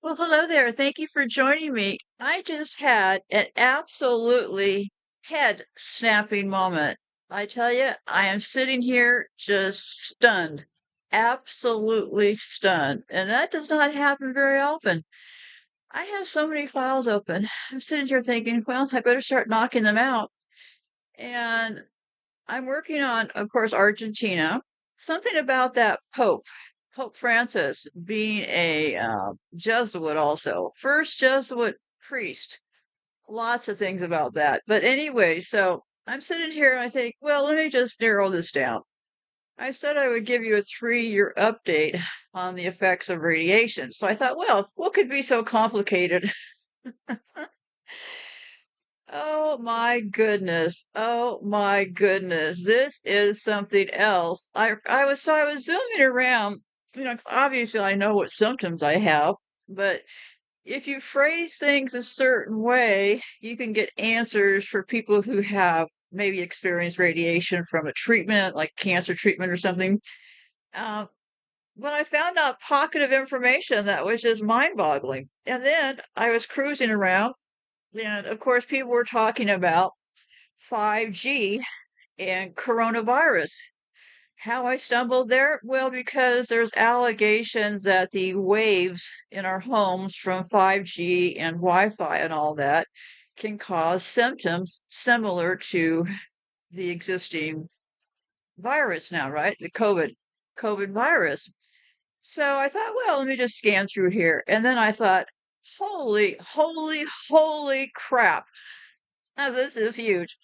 Well, hello there. Thank you for joining me. I just had an absolutely head snapping moment. I tell you, I am sitting here just stunned, absolutely stunned. And that does not happen very often. I have so many files open. I'm sitting here thinking, well, I better start knocking them out. And I'm working on, of course, Argentina. Something about that Pope, Pope Francis, being a Jesuit also. First Jesuit priest. Lots of things about that. But anyway, so I'm sitting here and I think, well, let me just narrow this down. I said I would give you a 3-year update on the effects of radiation. So I thought, well, what could be so complicated? Oh my goodness. Oh my goodness. This is something else. I was zooming around, 'cause obviously I know what symptoms I have, but if you phrase things a certain way, you can get answers for people who have maybe experienced radiation from a treatment, like cancer treatment or something. Uh, but I found out pocket of information that was just mind-boggling. And then I was cruising around and of course, people were talking about 5G and coronavirus. How I stumbled there? Well, because there's allegations that the waves in our homes from 5G and Wi-Fi and all that can cause symptoms similar to the existing virus now, right? The COVID virus. So I thought, well, let me just scan through here. And then I thought, holy crap. Now, this is huge.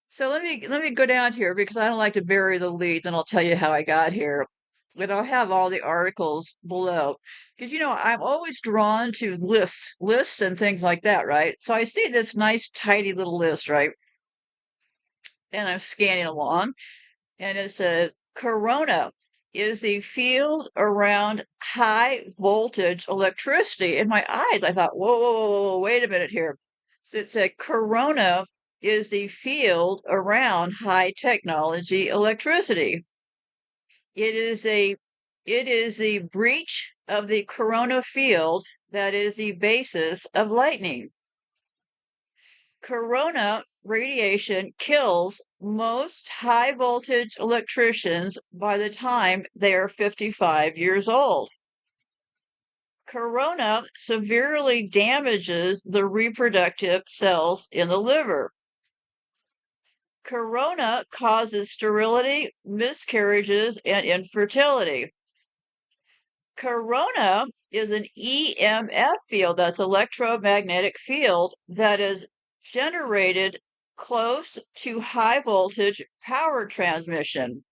So let me go down here because I don't like to bury the lead. Then I'll tell you how I got here. But I'll have all the articles below because I'm always drawn to lists and things like that, right? So I see this nice tidy little list, right? And I'm scanning along, and it says Corona is the field around high voltage electricity. In my eyes, I thought, whoa, wait a minute here. So it said Corona is the field around high technology electricity. It is the breach of the corona field that is the basis of lightning. Corona radiation kills most high voltage electricians by the time they are 55 years old. Corona severely damages the reproductive cells in the liver. Corona causes sterility, miscarriages, and infertility. Corona is an EMF field, that's electromagnetic field, that is generated close to high voltage power transmission.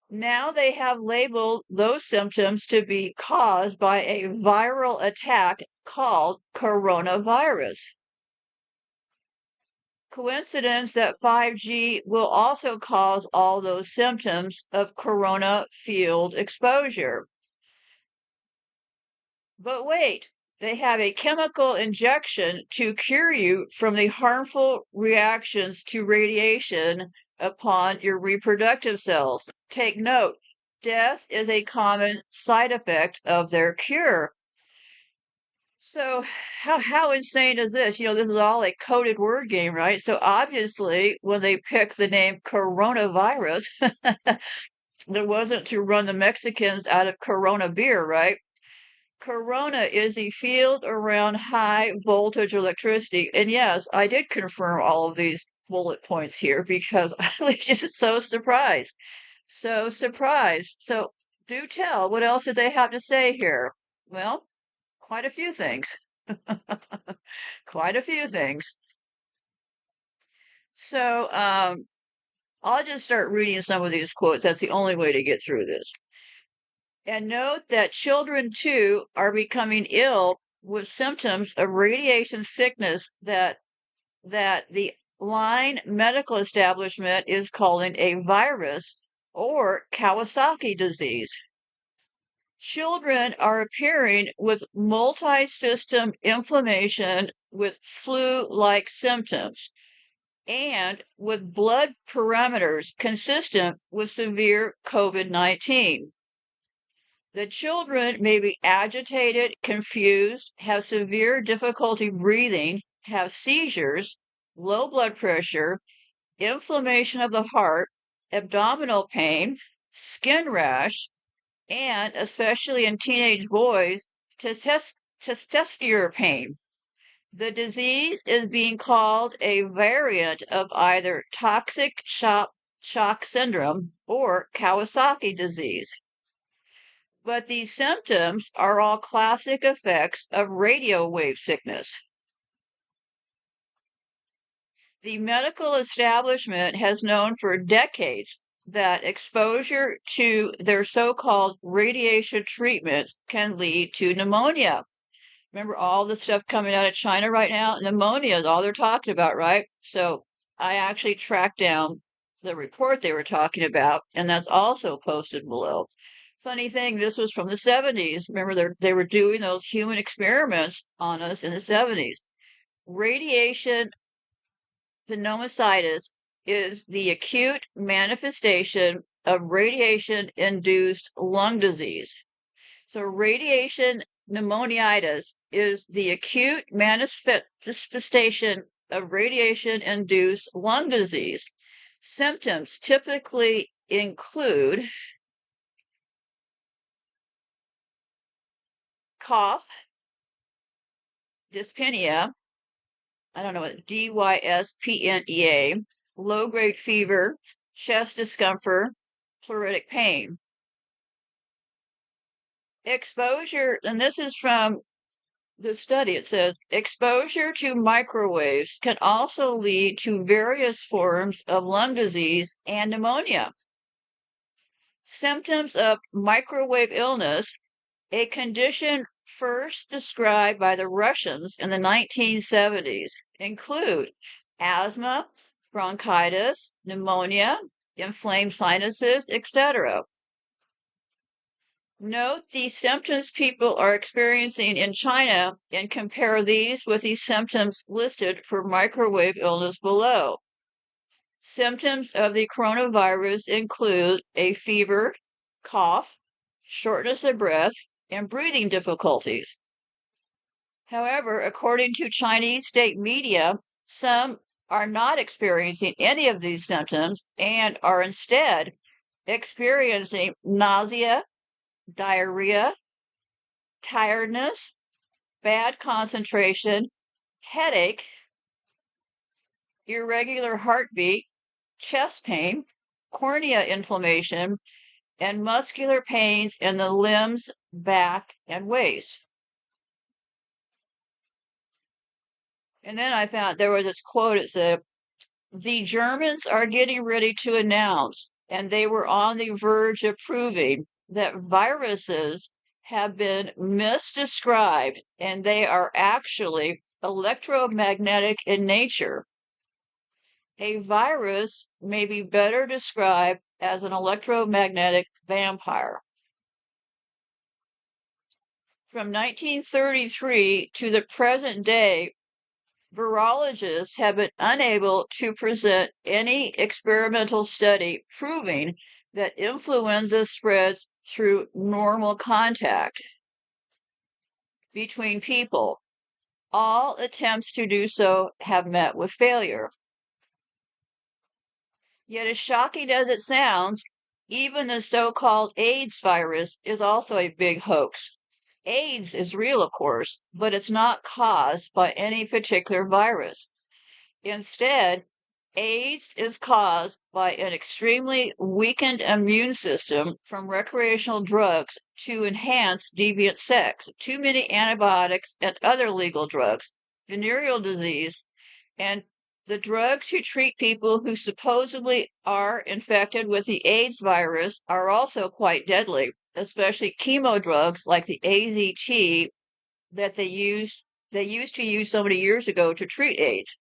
Now they have labeled those symptoms to be caused by a viral attack called coronavirus. Coincidence that 5G will also cause all those symptoms of corona field exposure. But wait, they have a chemical injection to cure you from the harmful reactions to radiation upon your reproductive cells. Take note, death is a common side effect of their cure. So how insane is this? This is all a coded word game, right? So obviously, when they pick the name coronavirus, it wasn't to run the Mexicans out of Corona beer, right? Corona is the field around high voltage electricity. And yes, I did confirm all of these bullet points here because I was just so surprised. So surprised. So do tell, what else did they have to say here? Well, quite a few things. Quite a few things. So I'll just start reading some of these quotes. That's the only way to get through this. And note that children too are becoming ill with symptoms of radiation sickness that the line medical establishment is calling a virus or Kawasaki disease. Children are appearing with multi-system inflammation with flu-like symptoms and with blood parameters consistent with severe COVID-19. The children may be agitated, confused, have severe difficulty breathing, have seizures, low blood pressure, inflammation of the heart, abdominal pain, skin rash, and, especially in teenage boys, testicular pain. The disease is being called a variant of either toxic shock syndrome or Kawasaki disease. But these symptoms are all classic effects of radio wave sickness. The medical establishment has known for decades that exposure to their so-called radiation treatments can lead to pneumonia. Remember all the stuff coming out of China right now? Pneumonia is all they're talking about, right? So I actually tracked down the report they were talking about, and that's also posted below. Funny thing, this was from the 70s. Remember, they were doing those human experiments on us in the 70s. Radiation pneumonitis is the acute manifestation of radiation-induced lung disease. So radiation pneumonitis is the acute manifestation of radiation-induced lung disease. Symptoms typically include cough, dyspnea, I don't know what, dyspnea, low-grade fever, chest discomfort, pleuritic pain. Exposure, and this is from the study, it says, exposure to microwaves can also lead to various forms of lung disease and pneumonia. Symptoms of microwave illness, a condition first described by the Russians in the 1970s, include asthma, bronchitis, pneumonia, inflamed sinuses, etc. Note the symptoms people are experiencing in China and compare these with the symptoms listed for microwave illness below. Symptoms of the coronavirus include a fever, cough, shortness of breath, and breathing difficulties. However, according to Chinese state media, some are not experiencing any of these symptoms and are instead experiencing nausea, diarrhea, tiredness, bad concentration, headache, irregular heartbeat, chest pain, cornea inflammation, and muscular pains in the limbs, back, and waist. And then I found there was this quote, it said, the Germans are getting ready to announce, and they were on the verge of proving, that viruses have been misdescribed and they are actually electromagnetic in nature. A virus may be better described as an electromagnetic vampire. From 1933 to the present day, virologists have been unable to present any experimental study proving that influenza spreads through normal contact between people. All attempts to do so have met with failure. Yet, as shocking as it sounds, even the so-called AIDS virus is also a big hoax. AIDS is real, of course, but it's not caused by any particular virus. Instead, AIDS is caused by an extremely weakened immune system from recreational drugs to enhance deviant sex, too many antibiotics and other legal drugs, venereal disease, and the drugs who treat people who supposedly are infected with the AIDS virus are also quite deadly, especially chemo drugs like the AZT that they used to use so many years ago to treat AIDS.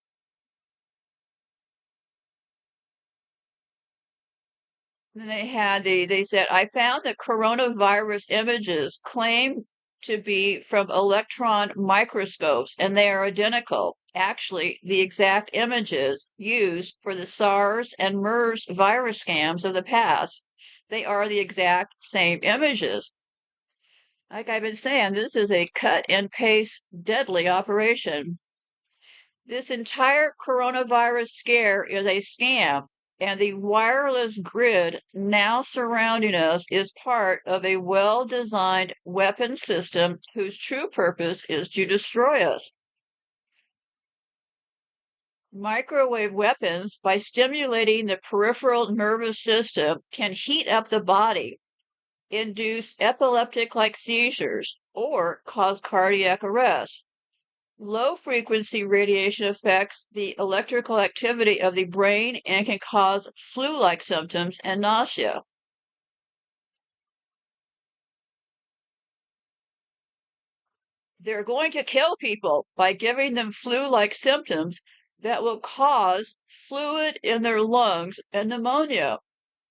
And they said, I found that coronavirus images claim to be from electron microscopes, and they are identical. Actually, the exact images used for the SARS and MERS virus scams of the past, they are the exact same images. Like I've been saying, this is a cut and paste deadly operation. This entire coronavirus scare is a scam, and the wireless grid now surrounding us is part of a well-designed weapon system whose true purpose is to destroy us. Microwave weapons, by stimulating the peripheral nervous system, can heat up the body, induce epileptic-like seizures, or cause cardiac arrest. Low-frequency radiation affects the electrical activity of the brain and can cause flu-like symptoms and nausea. They're going to kill people by giving them flu-like symptoms that will cause fluid in their lungs and pneumonia.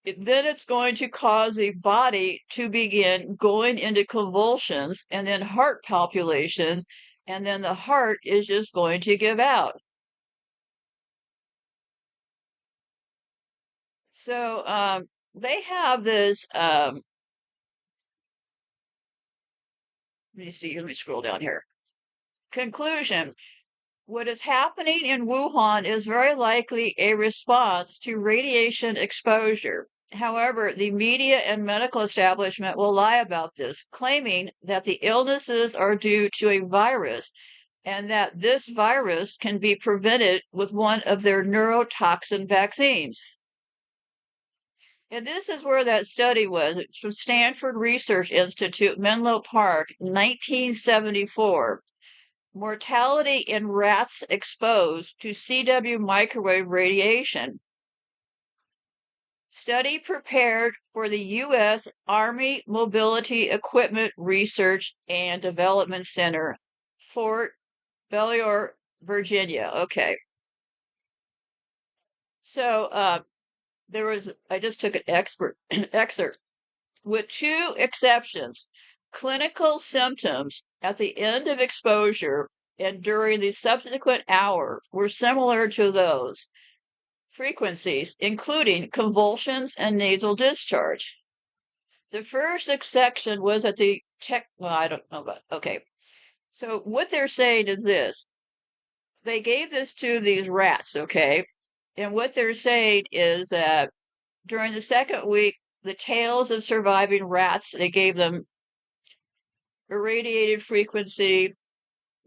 Then it's going to cause the body to begin going into convulsions and then heart palpitations, and then the heart is just going to give out. So they have this, let me see, let me scroll down here. Conclusion. What is happening in Wuhan is very likely a response to radiation exposure. However, the media and medical establishment will lie about this, claiming that the illnesses are due to a virus and that this virus can be prevented with one of their neurotoxin vaccines. And this is where that study was. It's from Stanford Research Institute, Menlo Park, 1974. Mortality in rats exposed to CW microwave radiation. Study prepared for the U.S. Army Mobility Equipment Research and Development Center, Fort Belvoir, Virginia. Okay. So I just took an excerpt. With two exceptions, clinical symptoms at the end of exposure and during the subsequent hour were similar to those frequencies, including convulsions and nasal discharge. The first exception was at the well, I don't know about, okay. So what they're saying is this. They gave this to these rats, okay? And what they're saying is that during the second week, the tails of surviving rats, they gave them irradiated frequency,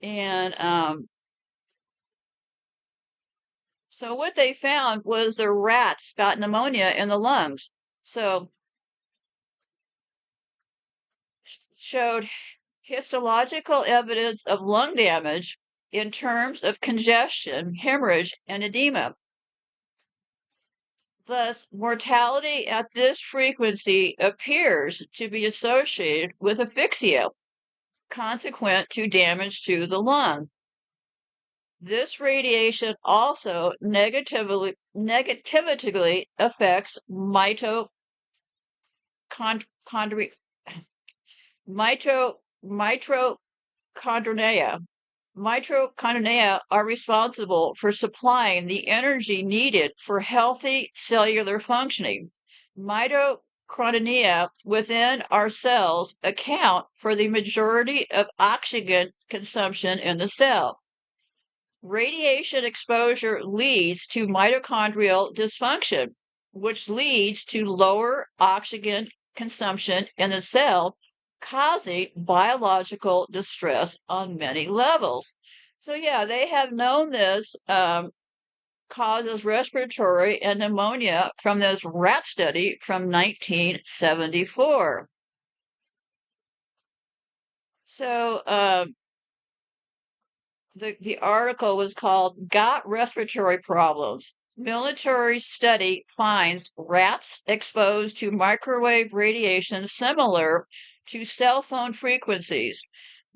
and so what they found was the rats got pneumonia in the lungs. So showed histological evidence of lung damage in terms of congestion, hemorrhage, and edema. Thus, mortality at this frequency appears to be associated with asphyxia, consequent to damage to the lung. This radiation also negatively affects mitochondria. Mitochondria are responsible for supplying the energy needed for healthy cellular functioning. Mitochondria within our cells account for the majority of oxygen consumption in the cell. Radiation exposure leads to mitochondrial dysfunction, which leads to lower oxygen consumption in the cell, causing biological distress on many levels. So yeah, they have known this causes respiratory and pneumonia from this rat study from 1974. So the article was called "Got Respiratory Problems. Military Study Finds Rats Exposed to Microwave Radiation Similar to Cell Phone Frequencies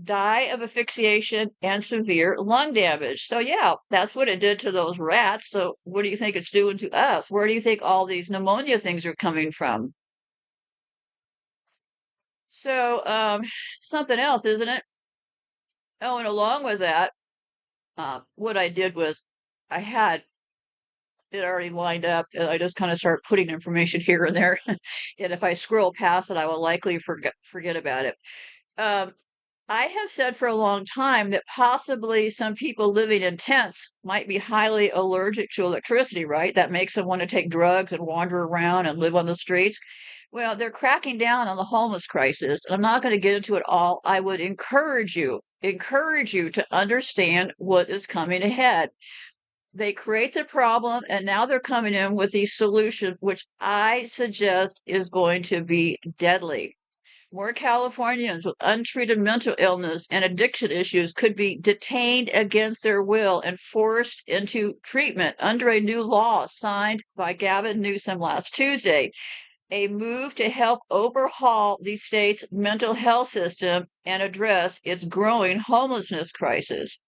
Die of Asphyxiation and Severe Lung Damage." So yeah, that's what it did to those rats. So what do you think it's doing to us? Where do you think all these pneumonia things are coming from? So something else, isn't it? Oh, and along with that, what I did was I had it already lined up, and I just kind of start putting information here and there. And if I scroll past it, I will likely forget about it. Um, I have said for a long time that possibly some people living in tents might be highly allergic to electricity, right? That makes them want to take drugs and wander around and live on the streets. Well, they're cracking down on the homeless crisis. And I'm not going to get into it all. I would encourage you to understand what is coming ahead. They create the problem and now they're coming in with these solutions, which I suggest is going to be deadly. More Californians with untreated mental illness and addiction issues could be detained against their will and forced into treatment under a new law signed by Gavin Newsom last Tuesday, a move to help overhaul the state's mental health system and address its growing homelessness crisis.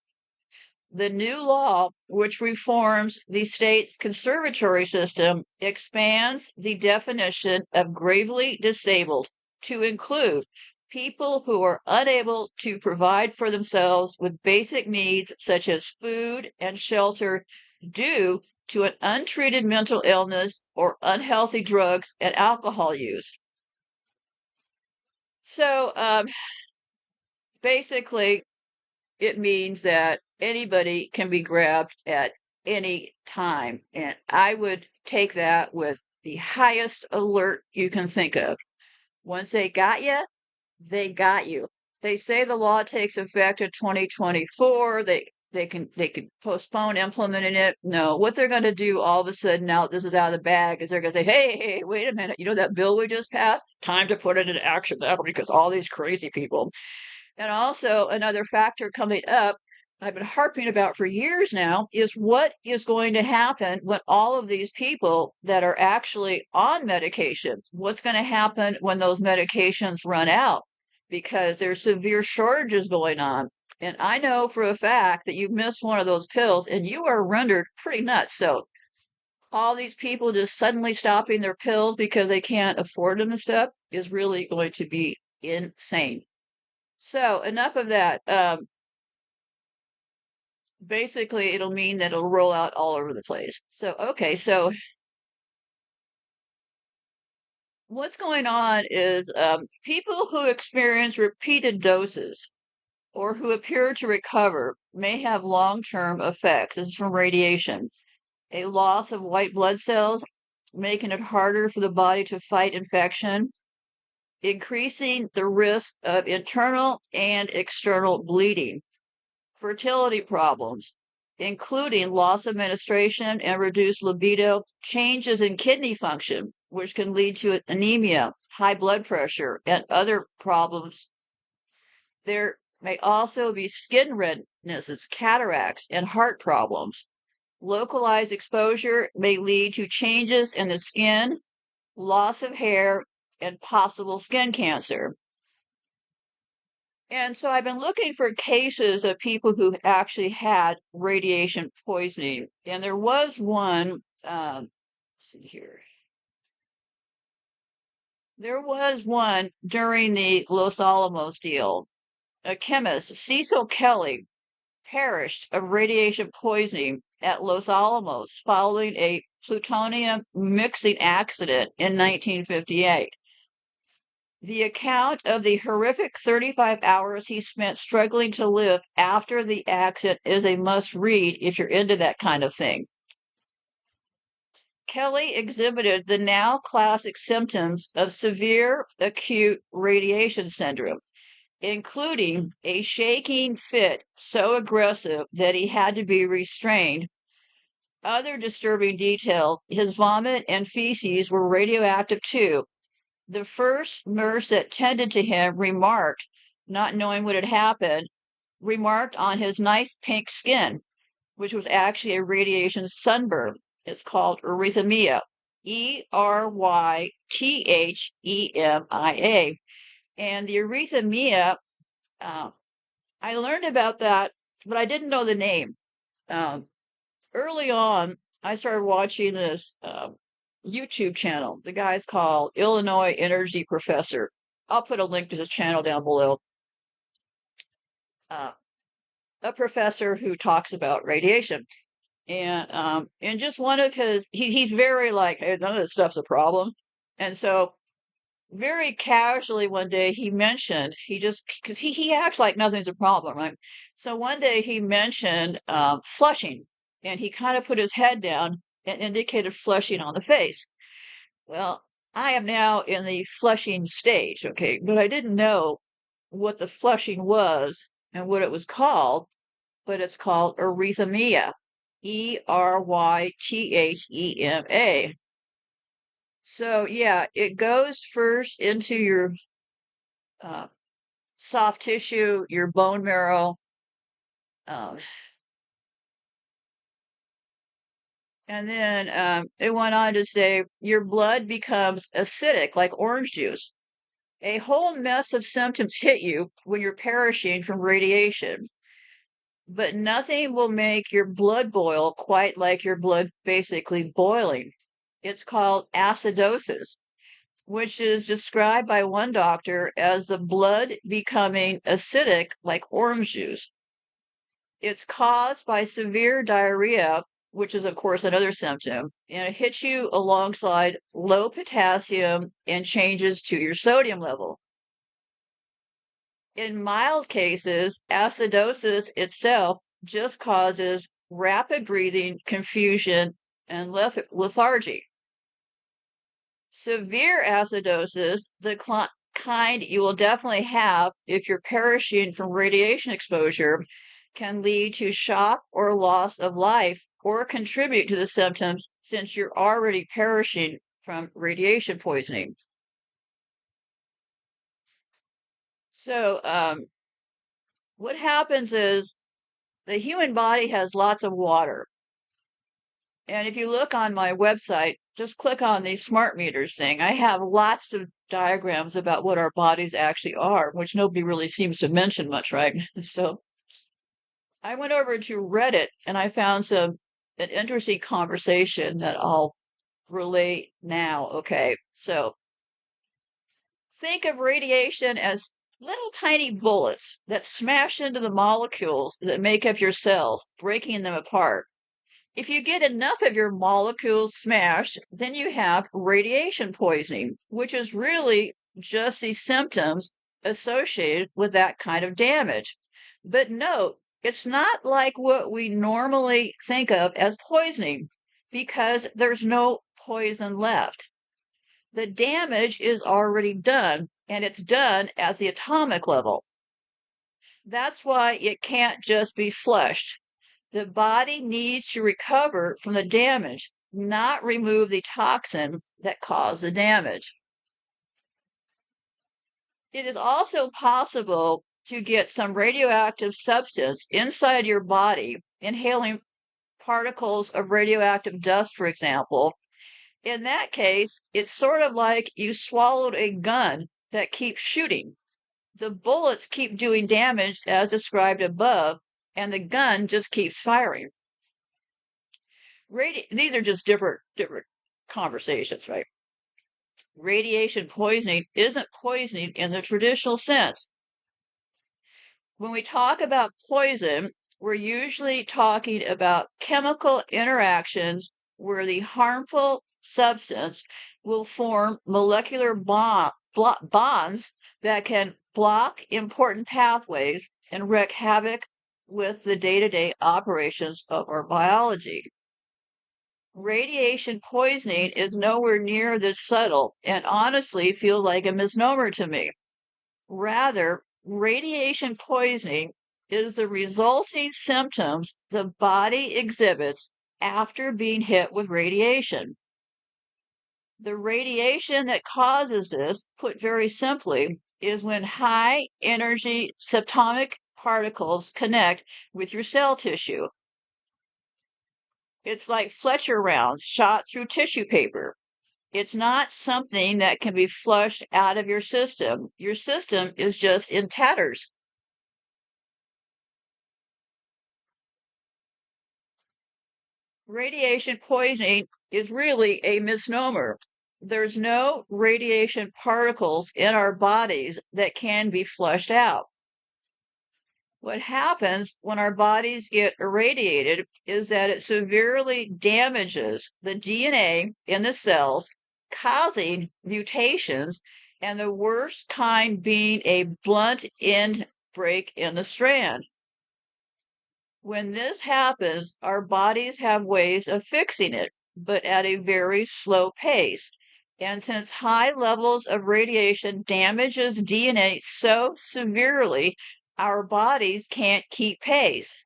The new law, which reforms the state's conservatory system, expands the definition of gravely disabled to include people who are unable to provide for themselves with basic needs such as food and shelter due to an untreated mental illness or unhealthy drugs and alcohol use. So basically, it means that anybody can be grabbed at any time. And I would take that with the highest alert you can think of. Once they got you, they got you. They say the law takes effect in 2024. They can postpone implementing it. No, what they're going to do all of a sudden now that this is out of the bag is they're going to say, hey, wait a minute. You know that bill we just passed? Time to put it into action now because all these crazy people. And also another factor coming up I've been harping about for years now is what is going to happen when all of these people that are actually on medication, what's going to happen when those medications run out? Because there's severe shortages going on. And I know for a fact that you miss one of those pills and you are rendered pretty nuts. So all these people just suddenly stopping their pills because they can't afford them and stuff is really going to be insane. So enough of that. Basically, it'll mean that it'll roll out all over the place. So, okay, so what's going on is people who experience repeated doses or who appear to recover may have long-term effects. This is from radiation. A loss of white blood cells, making it harder for the body to fight infection, increasing the risk of internal and external bleeding, fertility problems, including loss of menstruation and reduced libido, changes in kidney function, which can lead to anemia, high blood pressure, and other problems. There may also be skin rednesses, cataracts, and heart problems. Localized exposure may lead to changes in the skin, loss of hair, and possible skin cancer. And so I've been looking for cases of people who actually had radiation poisoning. And there was one, let's see here. There was one during the Los Alamos deal. A chemist, Cecil Kelly, perished of radiation poisoning at Los Alamos following a plutonium mixing accident in 1958. The account of the horrific 35 hours he spent struggling to live after the accident is a must read if you're into that kind of thing. Kelly exhibited the now classic symptoms of severe acute radiation syndrome, including a shaking fit so aggressive that he had to be restrained. Other disturbing detail, his vomit and feces were radioactive too. The first nurse that tended to him remarked, not knowing what had happened, remarked on his nice pink skin, which was actually a radiation sunburn. It's called erythemia, Erythemia. And the erythemia, I learned about that, but I didn't know the name. Early on, I started watching this YouTube channel. The guy's called Illinois Energy Professor. I'll put a link to his channel down below. A professor who talks about radiation. And just one of his, he's very like, hey, none of this stuff's a problem. And so very casually one day he mentioned, because he acts like nothing's a problem, right? So one day he mentioned flushing, and he kind of put his head down and indicated flushing on the face. Well, I am now in the flushing stage, okay, but I didn't know what the flushing was and what it was called, but it's called erythema, Erythema. So yeah, it goes first into your uh, soft tissue, your bone marrow, um, and then it went on to say your blood becomes acidic like orange juice. A whole mess of symptoms hit you when you're perishing from radiation, but nothing will make your blood boil quite like your blood basically boiling. It's called acidosis, which is described by one doctor as the blood becoming acidic like orange juice. It's caused by severe diarrhea, which is, of course, another symptom, and it hits you alongside low potassium and changes to your sodium level. In mild cases, acidosis itself just causes rapid breathing, confusion, and lethargy. Severe acidosis, the kind you will definitely have if you're perishing from radiation exposure, can lead to shock or loss of life or contribute to the symptoms since you're already perishing from radiation poisoning. So, what happens is the human body has lots of water. And if you look on my website, just click on the smart meters thing. I have lots of diagrams about what our bodies actually are, which nobody really seems to mention much, right? So I went over to Reddit and I found an interesting conversation that I'll relate now. Okay, so think of radiation as little tiny bullets that smash into the molecules that make up your cells, breaking them apart. If you get enough of your molecules smashed, then you have radiation poisoning, which is really just the symptoms associated with that kind of damage. But note, it's not like what we normally think of as poisoning because there's no poison left. The damage is already done, and it's done at the atomic level. That's why it can't just be flushed. The body needs to recover from the damage, not remove the toxin that caused the damage. It is also possible to get some radioactive substance inside your body, inhaling particles of radioactive dust, for example. In that case, it's sort of like you swallowed a gun that keeps shooting. The bullets keep doing damage as described above, and the gun just keeps firing. These are just different conversations, right? Radiation poisoning isn't poisoning in the traditional sense. When we talk about poison, we're usually talking about chemical interactions where the harmful substance will form molecular bonds that can block important pathways and wreak havoc with the day-to-day operations of our biology. Radiation poisoning is nowhere near this subtle and honestly feels like a misnomer to me. Rather, radiation poisoning is the resulting symptoms the body exhibits after being hit with radiation. The radiation that causes this, put very simply, is when high energy subatomic particles connect with your cell tissue. It's like Fletcher rounds shot through tissue paper. It's not something that can be flushed out of your system. Your system is just in tatters. Radiation poisoning is really a misnomer. There's no radiation particles in our bodies that can be flushed out. What happens when our bodies get irradiated is that it severely damages the DNA in the cells, causing mutations and the worst kind being a blunt end break in the strand. When this happens, our bodies have ways of fixing it, but at a very slow pace. And since high levels of radiation damages DNA so severely, our bodies can't keep pace.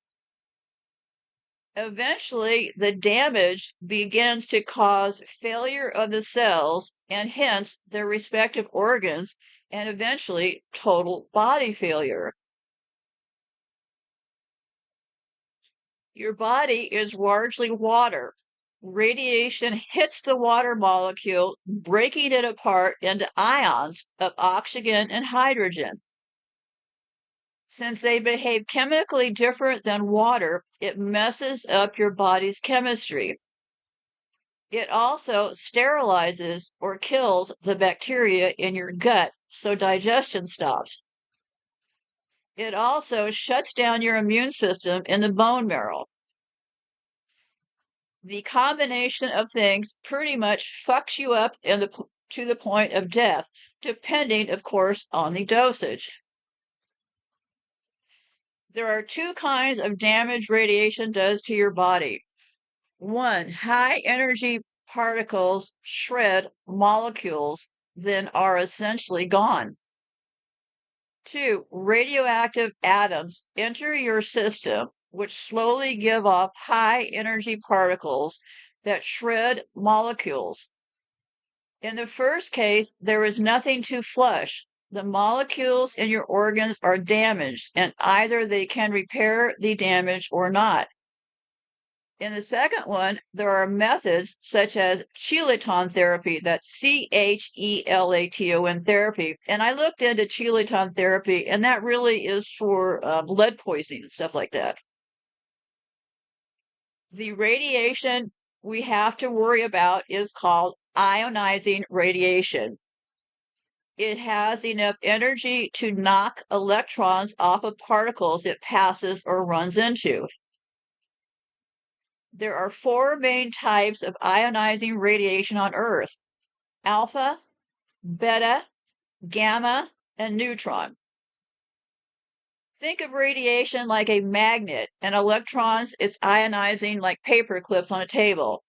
Eventually, the damage begins to cause failure of the cells and hence their respective organs, and eventually total body failure. Your body is largely water. Radiation hits the water molecule, breaking it apart into ions of oxygen and hydrogen. Since they behave chemically different than water, it messes up your body's chemistry. It also sterilizes or kills the bacteria in your gut, so digestion stops. It also shuts down your immune system in the bone marrow. The combination of things pretty much fucks you up to the point of death, depending, of course, on the dosage. There are two kinds of damage radiation does to your body. One, high energy particles shred molecules, then are essentially gone. Two, radioactive atoms enter your system, which slowly give off high energy particles that shred molecules. In the first case, there is nothing to flush. The molecules in your organs are damaged, and either they can repair the damage or not. In the second one, there are methods such as chelaton therapy, that's chelaton therapy. And I looked into chelaton therapy, and that really is for lead poisoning and stuff like that. The radiation we have to worry about is called ionizing radiation. It has enough energy to knock electrons off of particles it passes or runs into. There are four main types of ionizing radiation on Earth: alpha, beta, gamma, and neutron. Think of radiation like a magnet, and electrons it's ionizing like paper clips on a table.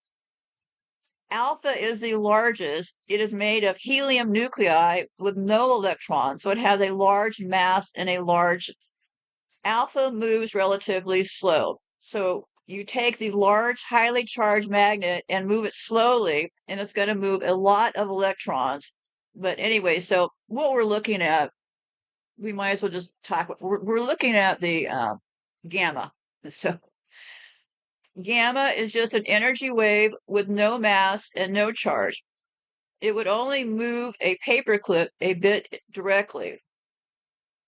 Alpha is the largest. It is made of helium nuclei with no electrons, so it has a large mass and a large. Alpha moves relatively slow. So you take the large, highly charged magnet and move it slowly, and it's going to move a lot of electrons. But anyway, so what we're looking at, we might as well just talk. We're looking at the gamma. So gamma is just an energy wave with no mass and no charge. It would only move a paperclip a bit directly.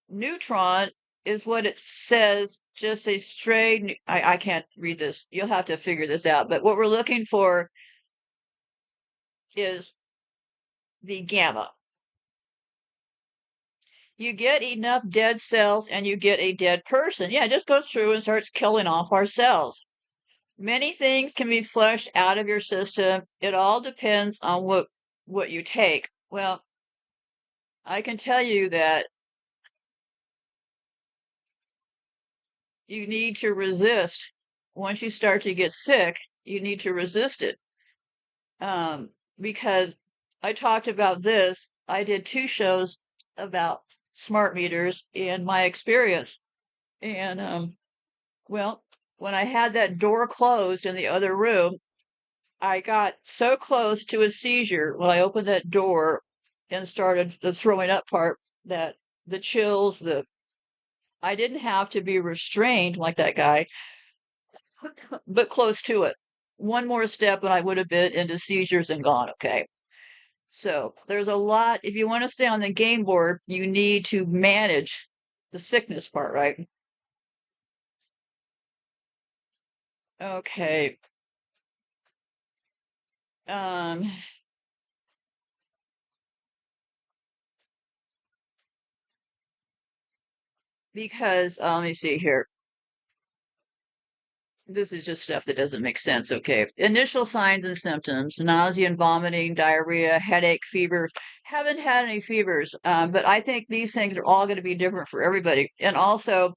Neutron is what it says, just a straight, I can't read this. You'll have to figure this out. But what we're looking for is the gamma. You get enough dead cells and you get a dead person. Yeah, it just goes through and starts killing off our cells. Many things can be flushed out of your system. It all depends on what you take. Well, I can tell you that you need to resist. Once you start to get sick, you need to resist it. Because I talked about this. I did 2 shows about smart meters and my experience. And well, when I had that door closed in the other room, I got so close to a seizure when I opened that door and started the throwing up part that the chills, I didn't have to be restrained like that guy, but close to it. One more step and I would have been into seizures and gone, okay? So there's a lot. If you want to stay on the game board, you need to manage the sickness part, right? Okay. Um, because let me see here. This is just stuff that doesn't make sense. Okay. Initial signs and symptoms: nausea and vomiting, diarrhea, headache, fever. Haven't had any fevers, but I think these things are all going to be different for everybody. And also,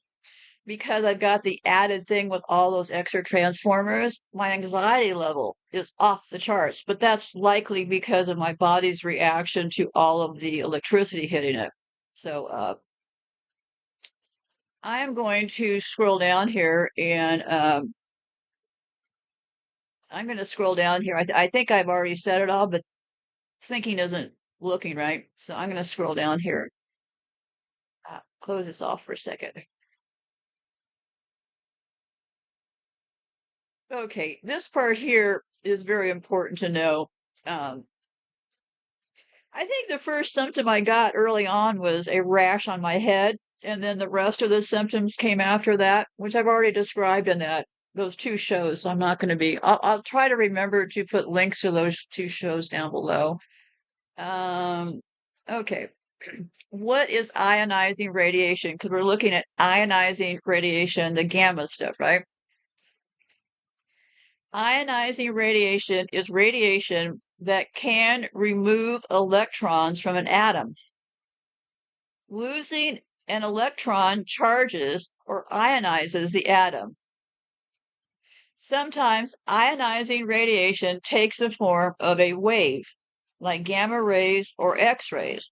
because I've got the added thing with all those extra transformers, my anxiety level is off the charts. But that's likely because of my body's reaction to all of the electricity hitting it. So, I am going to scroll down here and I'm going to scroll down here. I think I've already said it all, but thinking isn't looking right. So I'm going to scroll down here. Close this off for a second. Okay, this part here is very important to know. Um, I think the first symptom I got early on was a rash on my head, and then the rest of the symptoms came after that, which I've already described in those two shows. So I'm not going to be. I'll try to remember to put links to those two shows down below. Um, okay. What is ionizing radiation? Because we're looking at ionizing radiation, the gamma stuff, right? Ionizing radiation is radiation that can remove electrons from an atom. Losing an electron charges or ionizes the atom. Sometimes ionizing radiation takes the form of a wave, like gamma rays or X-rays,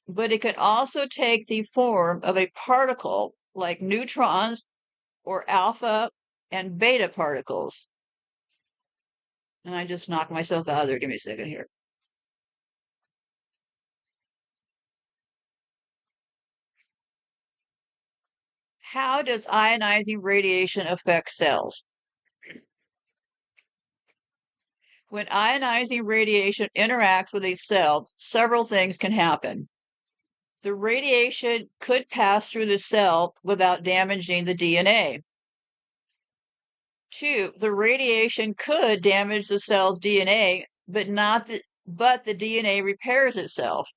but it can also take the form of a particle, like neutrons or alpha and beta particles. And I just knocked myself out of there. Give me a second here. How does ionizing radiation affect cells? When ionizing radiation interacts with a cell, several things can happen. The radiation could pass through the cell without damaging the DNA. 2, the radiation could damage the cell's DNA, but the DNA repairs itself.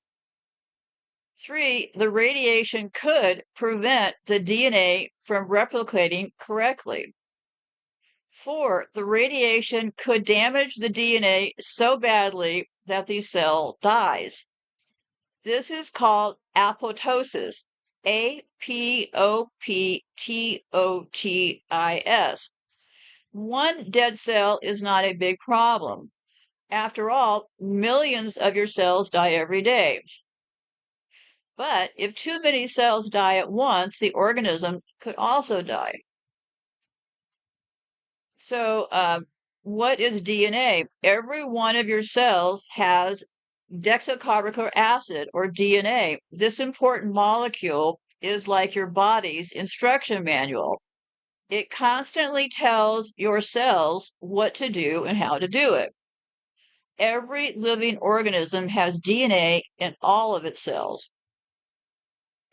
3, the radiation could prevent the DNA from replicating correctly. 4, the radiation could damage the DNA so badly that the cell dies. This is called apoptosis. APOPTOTIS. One dead cell is not a big problem. After all, millions of your cells die every day. But if too many cells die at once, the organism could also die. So, what is DNA? Every one of your cells has deoxycarboxylic acid, or DNA. This important molecule is like your body's instruction manual. It constantly tells your cells what to do and how to do it. Every living organism has DNA in all of its cells.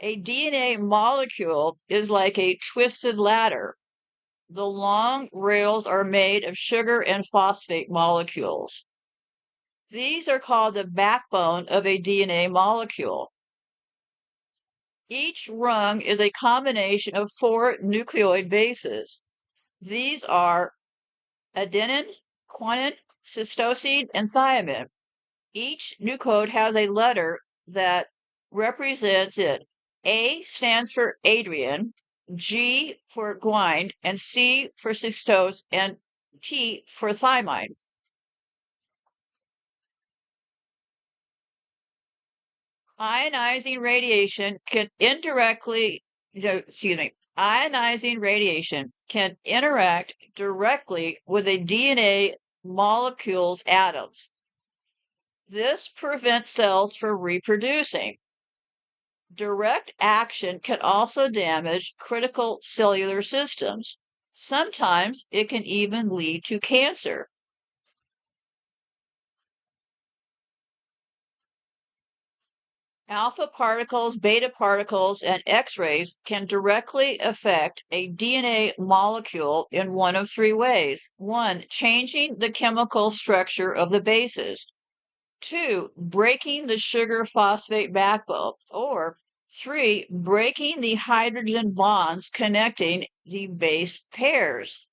A DNA molecule is like a twisted ladder. The long rails are made of sugar and phosphate molecules. These are called the backbone of a DNA molecule. Each rung is a combination of 4 nucleoid bases. These are adenine, guanine, cytosine, and thymine. Each nucleotide has a letter that represents it. A stands for Adrian, G for guanine, and C for cytose, and T for thymine. Ionizing radiation can ionizing radiation can interact directly with a DNA molecule's atoms. This prevents cells from reproducing. Direct action can also damage critical cellular systems. Sometimes it can even lead to cancer. Alpha particles, beta particles, and X-rays can directly affect a DNA molecule in one of 3 ways. 1, changing the chemical structure of the bases. 2, breaking the sugar phosphate backbone. Or 3, breaking the hydrogen bonds connecting the base pairs.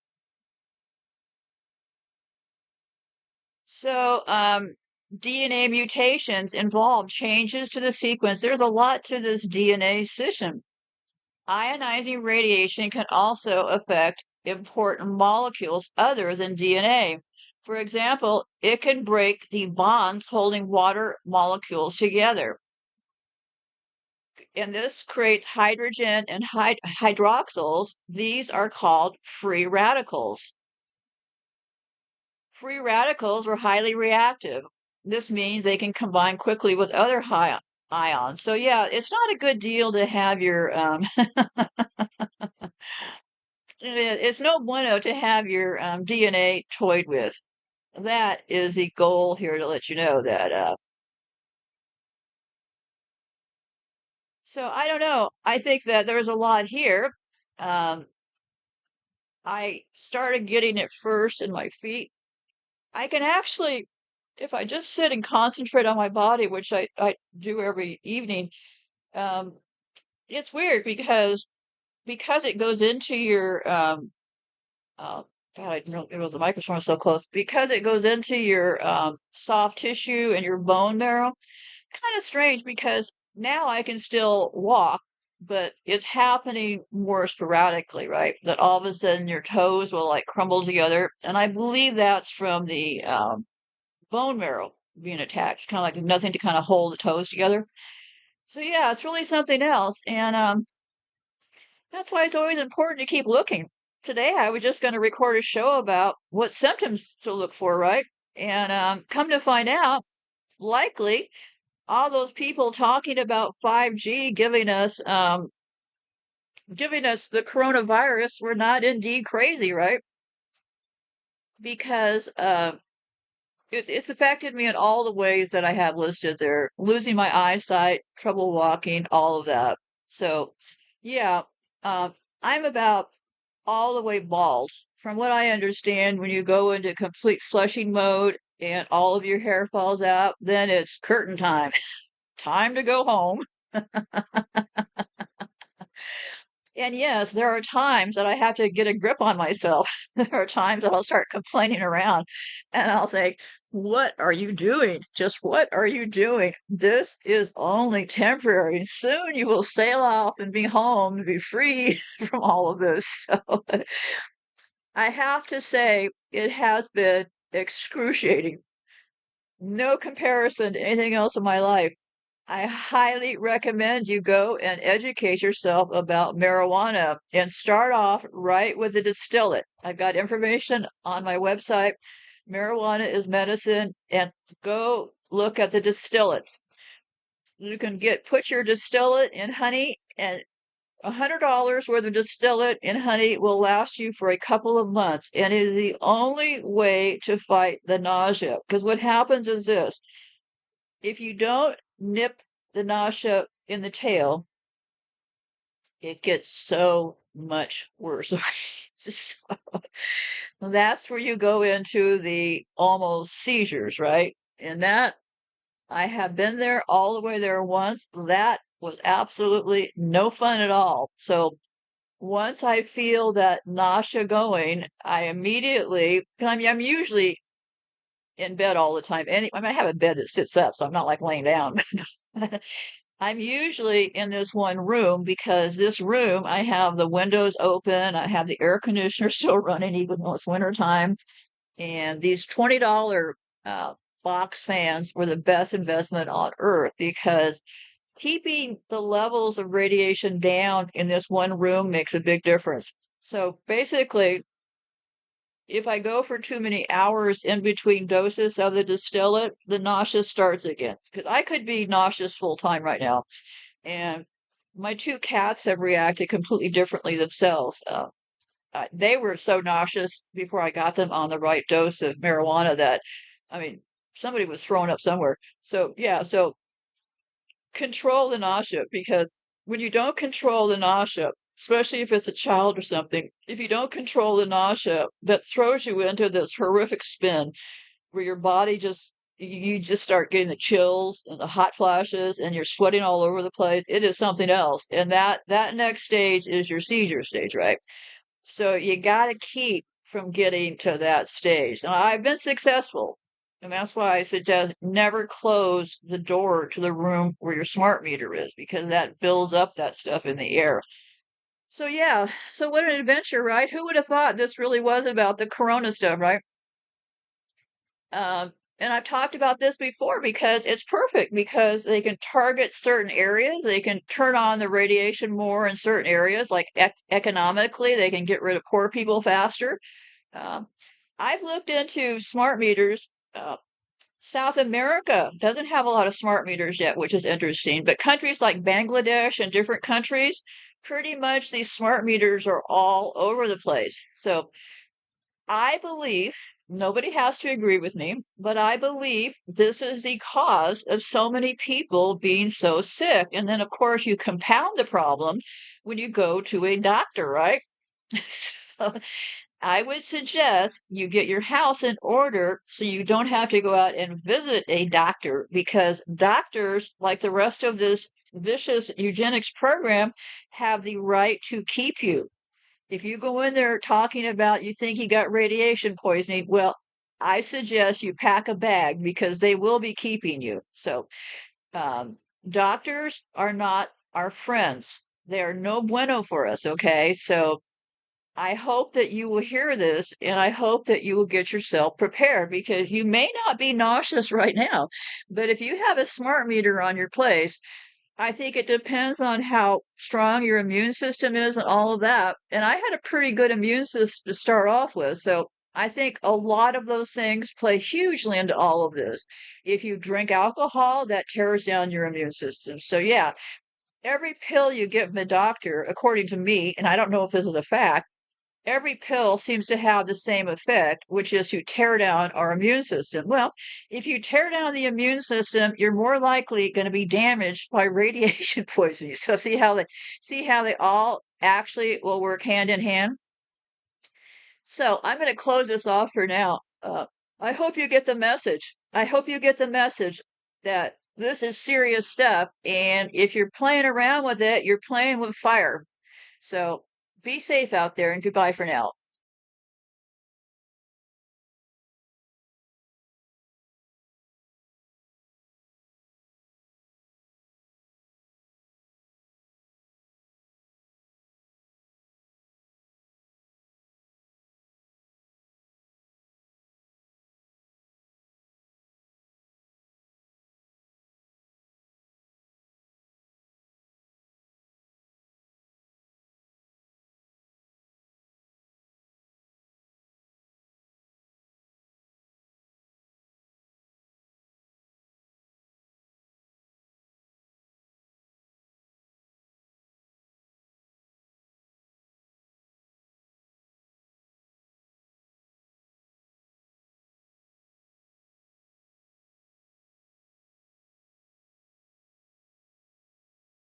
So, DNA mutations involve changes to the sequence. There's a lot to this DNA system. Ionizing radiation can also affect important molecules other than DNA. For example, it can break the bonds holding water molecules together. And this creates hydrogen and hydroxyls. These are called free radicals. Free radicals are highly reactive. This means they can combine quickly with other high ions. So yeah, it's not a good deal to have your it's no bueno to have your DNA toyed with. That is the goal here to let you know that. So I don't know. I think that there's a lot here. Um, I started getting it first in my feet. I can actually, if I just sit and concentrate on my body, which I do every evening, um, it's weird because it goes into your uh, God, I didn't know it was the microphone was so close. Because it goes into your soft tissue and your bone marrow. Kind of strange because now I can still walk, but it's happening more sporadically, right? That all of a sudden your toes will like crumble together, and I believe that's from the bone marrow being attacked. It's kind of like nothing to kind of hold the toes together. So yeah, it's really something else, and that's why it's always important to keep looking. Today, I was just going to record a show about what symptoms to look for, right? And come to find out, likely all those people talking about 5G giving us the coronavirus were not indeed crazy, right? Because it's affected me in all the ways that I have listed there. Losing my eyesight, trouble walking, all of that. So, yeah, uh, I'm about all the way bald. From what I understand, when you go into complete flushing mode and all of your hair falls out, then it's curtain time. Time to go home. And yes, there are times that I have to get a grip on myself. There are times that I'll start complaining around and I'll think, what are you doing? Just what are you doing? This is only temporary. Soon you will sail off and be home and be free from all of this. So I have to say, it has been excruciating. No comparison to anything else in my life. I highly recommend you go and educate yourself about marijuana and start off right with the distillate. I've got information on my website. Marijuana is medicine, and go look at the distillates. You can put your distillate in honey, and $100 worth of distillate in honey will last you for a couple of months, and it is the only way to fight the nausea. Because what happens is this: if you don't nip the nausea in the tail, it gets so much worse. So that's where you go into the almost seizures, right? And that I have been there all the way there once. That was absolutely no fun at all. So once I feel that nausea going, I immediately, I'm usually in bed all the time. I mean, I have a bed that sits up, so I'm not like laying down. I'm usually in this one room because this room, I have the windows open, I have the air conditioner still running, even though it's wintertime. And these $20 box fans were the best investment on earth because keeping the levels of radiation down in this one room makes a big difference. So basically, if I go for too many hours in between doses of the distillate, the nausea starts again. Because I could be nauseous full time right now. And my two cats have reacted completely differently themselves. They were so nauseous before I got them on the right dose of marijuana that, I mean, somebody was throwing up somewhere. So, yeah, so control the nausea because when you don't control the nausea, especially if it's a child or something, if you don't control the nausea, that throws you into this horrific spin where your body you just start getting the chills and the hot flashes and you're sweating all over the place. It is something else. And that next stage is your seizure stage, right? So you got to keep from getting to that stage. And I've been successful. And that's why I suggest never close the door to the room where your smart meter is, because that builds up that stuff in the air. So yeah, so what an adventure, right? Who would have thought this really was about the corona stuff, right? And I've talked about this before because it's perfect because they can target certain areas. They can turn on the radiation more in certain areas, like economically, they can get rid of poor people faster. Um, I've looked into smart meters. South America doesn't have a lot of smart meters yet, which is interesting. But countries like Bangladesh and different countries, pretty much these smart meters are all over the place. So I believe, nobody has to agree with me, but I believe this is the cause of so many people being so sick. And then, of course, you compound the problem when you go to a doctor, right? So I would suggest you get your house in order so you don't have to go out and visit a doctor, because doctors, like the rest of this vicious eugenics program, have the right to keep you. If you go in there talking about you think you got radiation poisoning, well, I suggest you pack a bag because they will be keeping you. So, um, doctors are not our friends. They are no bueno for us, okay? So, I hope that you will hear this and I hope that you will get yourself prepared, because you may not be nauseous right now, but if you have a smart meter on your place, I think it depends on how strong your immune system is and all of that. And I had a pretty good immune system to start off with. So I think a lot of those things play hugely into all of this. If you drink alcohol, that tears down your immune system. So, yeah, every pill you get from the doctor, according to me, and I don't know if this is a fact, every pill seems to have the same effect, which is to tear down our immune system. Well, if you tear down the immune system, you're more likely going to be damaged by radiation poisoning. So see how they all actually will work hand in hand. So I'm going to close this off for now. I hope you get the message. I hope you get the message that this is serious stuff, and if you're playing around with it, you're playing with fire. So be safe out there, and goodbye for now.